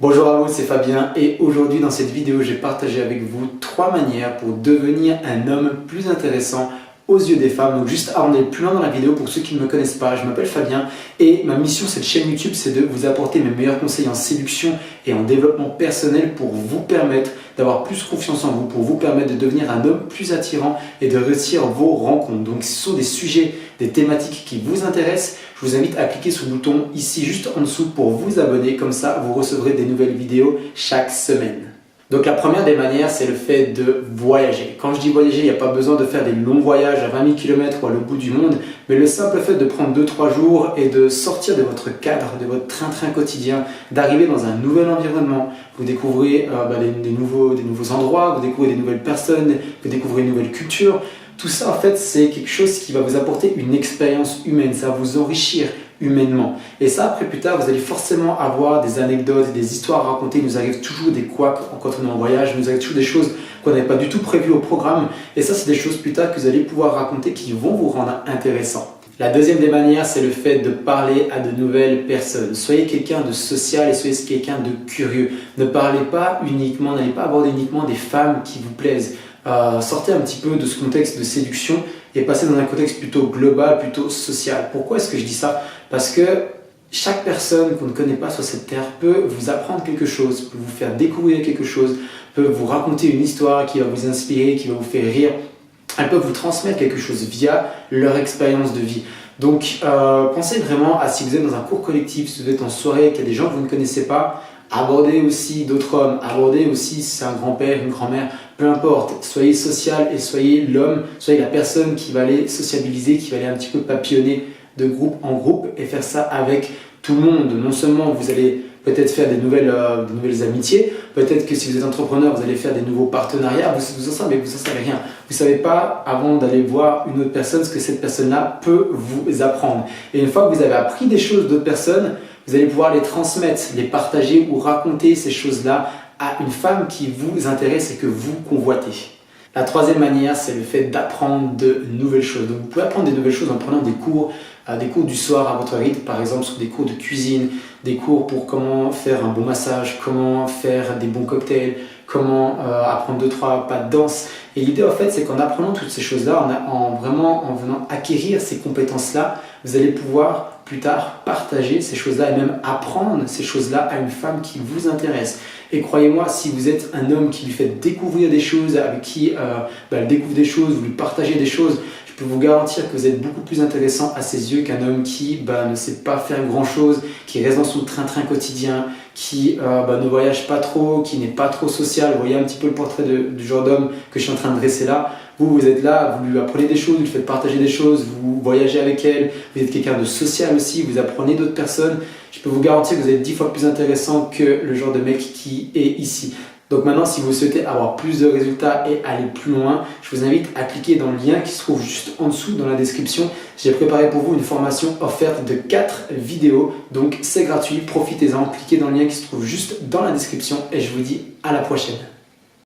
Bonjour à vous, c'est Fabien et aujourd'hui dans cette vidéo, j'ai partagé avec vous 3 manières pour devenir un homme plus intéressant aux yeux des femmes. Donc juste avant d'aller plus loin dans la vidéo, pour ceux qui ne me connaissent pas, je m'appelle Fabien et ma mission cette chaîne YouTube, c'est de vous apporter mes meilleurs conseils en séduction et en développement personnel pour vous permettre d'avoir plus confiance en vous, pour vous permettre de devenir un homme plus attirant et de réussir vos rencontres. Donc ce sont des sujets, des thématiques qui vous intéressent. Je vous invite à cliquer sur le bouton ici juste en dessous pour vous abonner, comme ça vous recevrez des nouvelles vidéos chaque semaine. Donc la première des manières, c'est le fait de voyager. Quand je dis voyager, il n'y a pas besoin de faire des longs voyages à 20 000 km ou à l'autre bout du monde, mais le simple fait de prendre 2-3 jours et de sortir de votre cadre, de votre train-train quotidien, d'arriver dans un nouvel environnement, vous découvrez des nouveaux endroits, vous découvrez des nouvelles personnes, vous découvrez une nouvelle culture. Tout ça, en fait, c'est quelque chose qui va vous apporter une expérience humaine, ça va vous enrichir humainement. Et ça, après, plus tard, vous allez forcément avoir des anecdotes, des histoires à raconter. Il nous arrive toujours des couacs quand on est en voyage, il nous arrive toujours des choses qu'on n'avait pas du tout prévues au programme. Et ça, c'est des choses plus tard que vous allez pouvoir raconter qui vont vous rendre intéressant. La deuxième des manières, c'est le fait de parler à de nouvelles personnes. Soyez quelqu'un de social et soyez quelqu'un de curieux. Ne parlez pas uniquement, n'allez pas aborder uniquement des femmes qui vous plaisent. Sortez un petit peu de ce contexte de séduction et passez dans un contexte plutôt global, plutôt social. Pourquoi est-ce que je dis ça? Parce que chaque personne qu'on ne connaît pas sur cette terre peut vous apprendre quelque chose, peut vous faire découvrir quelque chose, peut vous raconter une histoire qui va vous inspirer, qui va vous faire rire. Elles peuvent vous transmettre quelque chose via leur expérience de vie. Donc pensez vraiment à si vous êtes dans un cours collectif, si vous êtes en soirée, qu'il y a des gens que vous ne connaissez pas, abordez aussi d'autres hommes, abordez aussi si c'est un grand-père, une grand-mère, peu importe, soyez social et soyez l'homme, soyez la personne qui va aller sociabiliser, qui va aller un petit peu papillonner de groupe en groupe et faire ça avec tout le monde. Non seulement vous allez peut-être faire des nouvelles amitiés, peut-être que si vous êtes entrepreneur, vous allez faire des nouveaux partenariats, vous en savez rien. Vous ne savez pas, avant d'aller voir une autre personne, ce que cette personne-là peut vous apprendre. Et une fois que vous avez appris des choses d'autres personnes, vous allez pouvoir les transmettre, les partager ou raconter ces choses-là à une femme qui vous intéresse et que vous convoitez. La troisième manière, c'est le fait d'apprendre de nouvelles choses. Donc, vous pouvez apprendre des nouvelles choses en prenant des cours du soir à votre rythme, par exemple sur des cours de cuisine, des cours pour comment faire un bon massage, comment faire des bons cocktails, comment apprendre 2-3 pas de danse. Et l'idée en fait, c'est qu'en apprenant toutes ces choses-là, en venant acquérir ces compétences-là, vous allez pouvoir plus tard partager ces choses-là et même apprendre ces choses-là à une femme qui vous intéresse. Et croyez-moi, si vous êtes un homme qui lui fait découvrir des choses, avec qui elle découvre des choses, vous lui partagez des choses, je peux vous garantir que vous êtes beaucoup plus intéressant à ses yeux qu'un homme qui ne sait pas faire grand-chose, qui reste dans son train-train quotidien, qui ne voyage pas trop, qui n'est pas trop social. Vous voyez un petit peu le portrait du genre d'homme que je suis en train de dresser là. Vous êtes là, vous lui apprenez des choses, vous lui faites partager des choses, vous voyagez avec elle, vous êtes quelqu'un de social aussi, vous apprenez d'autres personnes. Je peux vous garantir que vous êtes 10 fois plus intéressant que le genre de mec qui est ici. Donc maintenant, si vous souhaitez avoir plus de résultats et aller plus loin, je vous invite à cliquer dans le lien qui se trouve juste en dessous dans la description. J'ai préparé pour vous une formation offerte de 4 vidéos, donc c'est gratuit, profitez-en, cliquez dans le lien qui se trouve juste dans la description et je vous dis à la prochaine.